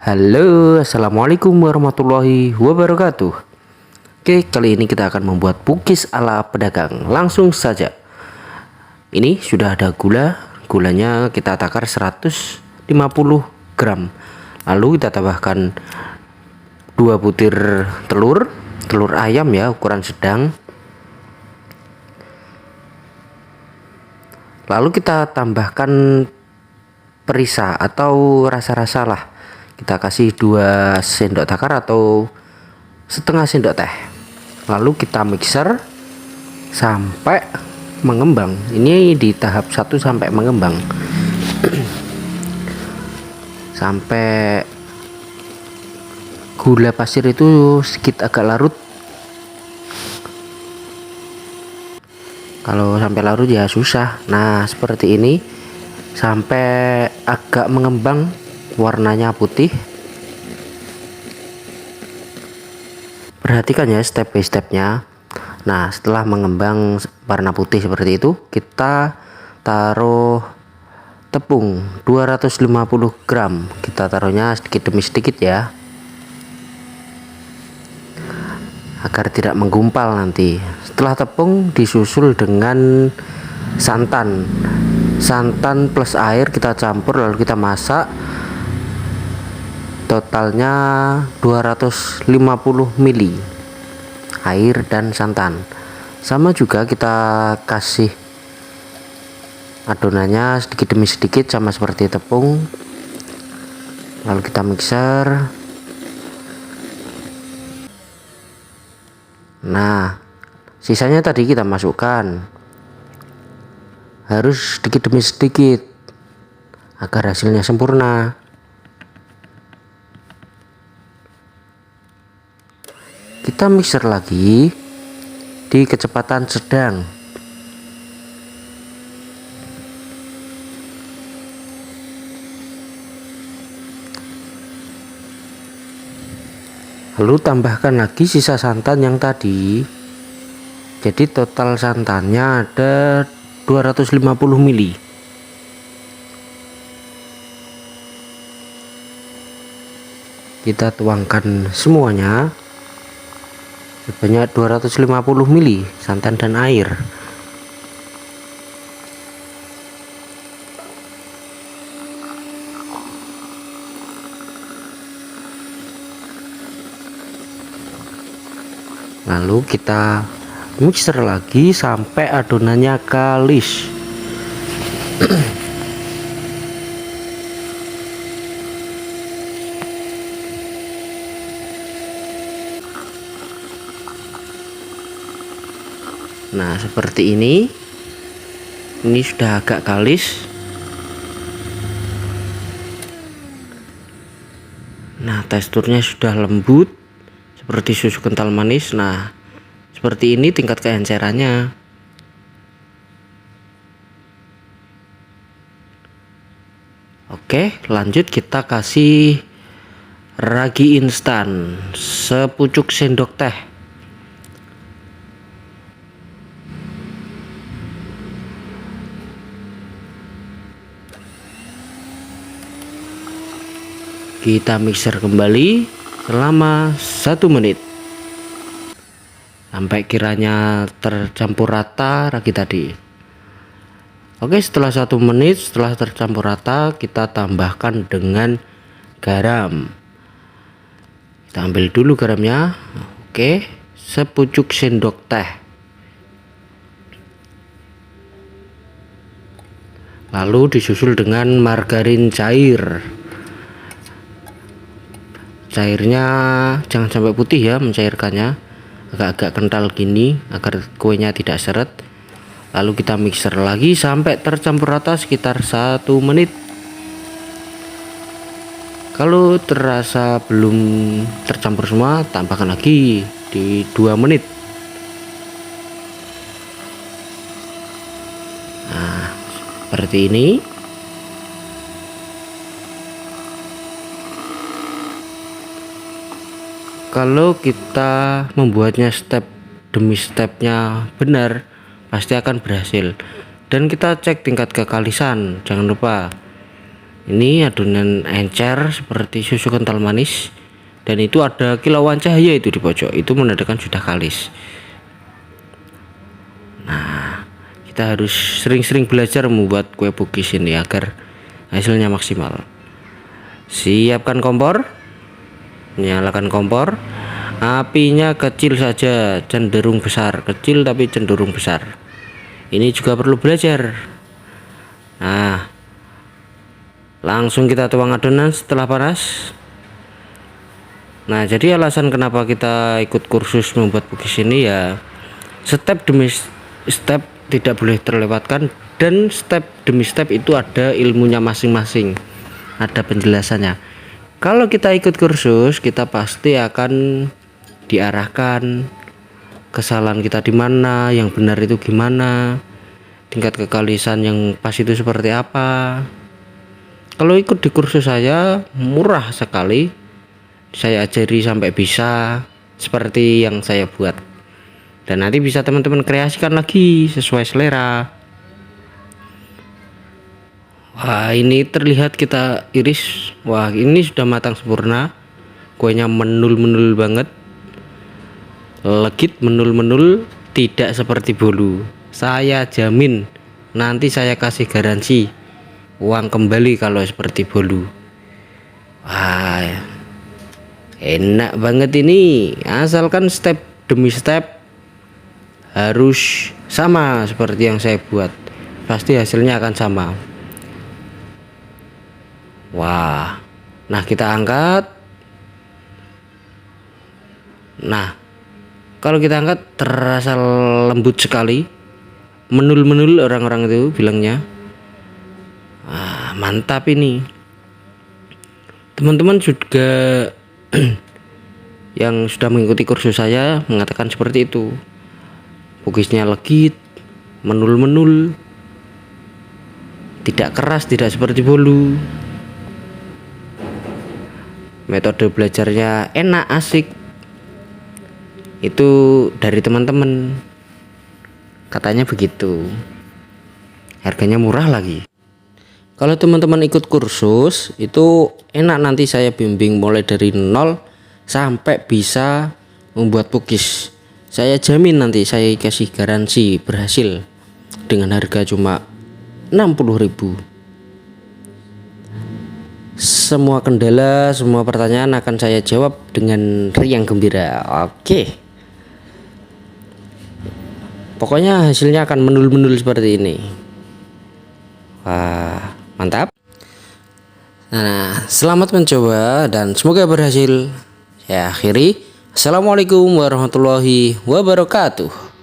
Halo, assalamualaikum warahmatullahi wabarakatuh. Oke, kali ini kita akan membuat cookies ala pedagang. Langsung saja. Ini sudah ada gulanya kita takar 150 gram. Lalu kita tambahkan 2 butir telur ayam ya, ukuran sedang. Lalu kita tambahkan perisa atau rasa-rasa lah. Kita kasih 2 sendok takar atau setengah sendok teh. Lalu kita mixer sampai mengembang. Ini di tahap 1 sampai mengembang. Sampai gula pasir itu sedikit agak larut. Kalau sampai larut ya susah. Nah, seperti ini sampai agak mengembang, warnanya putih. Perhatikan ya step by stepnya. Nah, setelah mengembang warna putih seperti itu, kita taruh tepung 250 gram. Kita taruhnya sedikit demi sedikit ya, agar tidak menggumpal nanti. Setelah tepung disusul dengan santan plus air, kita campur lalu kita masak. Totalnya 250 ml air dan santan. Sama juga kita kasih adonannya sedikit demi sedikit sama seperti tepung. Lalu kita mixer. Nah, sisanya tadi kita masukkan. Harus sedikit demi sedikit agar hasilnya sempurna. Kita mixer lagi di kecepatan sedang. Lalu tambahkan lagi sisa santan yang tadi. Jadi total santannya ada 250 ml. Kita tuangkan semuanya sebanyak 250 ml santan dan air. Lalu kita mixer lagi sampai adonannya kalis. Nah, seperti ini. Ini sudah agak kalis. Nah, teksturnya sudah lembut seperti susu kental manis. Nah, seperti ini tingkat keencerannya. Oke, lanjut kita kasih ragi instan sepucuk sendok teh. Kita mixer kembali selama 1 menit sampai kiranya tercampur rata ragi tadi. Oke, setelah 1 menit setelah tercampur rata, kita tambahkan dengan garam. Kita ambil dulu garamnya. Oke, sepucuk sendok teh. Lalu disusul dengan margarin cair. Cairnya jangan sampai putih ya, mencairkannya agak-agak kental gini agar kuenya tidak seret. Lalu kita mixer lagi sampai tercampur rata sekitar 1 menit. Kalau terasa belum tercampur semua, tambahkan lagi di 2 menit. Nah, seperti ini. Kalau kita membuatnya step demi stepnya benar, pasti akan berhasil. Dan kita cek tingkat kekalisan, jangan lupa. Ini adonan encer seperti susu kental manis, dan itu ada kilauan cahaya itu di pojok, itu menandakan sudah kalis. Nah, kita harus sering-sering belajar membuat kue pukis ini agar hasilnya maksimal. Siapkan kompor, nyalakan kompor, apinya kecil saja, cenderung besar, kecil tapi cenderung besar. Ini juga perlu belajar. Nah, langsung kita tuang adonan setelah panas. Nah, jadi alasan kenapa kita ikut kursus membuat pukis ini ya, step demi step tidak boleh terlewatkan, dan step demi step itu ada ilmunya masing-masing, ada penjelasannya. Kalau kita ikut kursus, kita pasti akan diarahkan kesalahan kita di mana, yang benar itu gimana, tingkat kekalisan yang pas itu seperti apa. Kalau ikut di kursus saya murah sekali, saya ajari sampai bisa seperti yang saya buat, dan nanti bisa teman-teman kreasikan lagi sesuai selera. Wah, ini terlihat kita iris, wah ini sudah matang sempurna, kuenya menul-menul banget, legit menul-menul, tidak seperti bolu. Saya jamin, nanti saya kasih garansi uang kembali kalau seperti bolu. Wah, enak banget ini, asalkan step demi step harus sama seperti yang saya buat, pasti hasilnya akan sama. Wah, nah kita angkat. Nah, kalau kita angkat terasa lembut sekali, menul-menul orang-orang itu bilangnya. Wah, mantap ini. Teman-teman juga yang sudah mengikuti kursus saya mengatakan seperti itu. Pukisnya legit, menul-menul, tidak keras, tidak seperti bolu. Metode belajarnya enak, asik. Itu dari teman-teman, katanya begitu. Harganya murah lagi. Kalau teman-teman ikut kursus itu enak, nanti saya bimbing mulai dari nol sampai bisa membuat pukis. Saya jamin nanti saya kasih garansi berhasil dengan harga cuma 60.000. Semua kendala, semua pertanyaan akan saya jawab dengan riang gembira. Oke. Pokoknya hasilnya akan menul-menul seperti ini. Wah, mantap. Nah, selamat mencoba dan semoga berhasil. Saya akhiri. Assalamualaikum warahmatullahi wabarakatuh.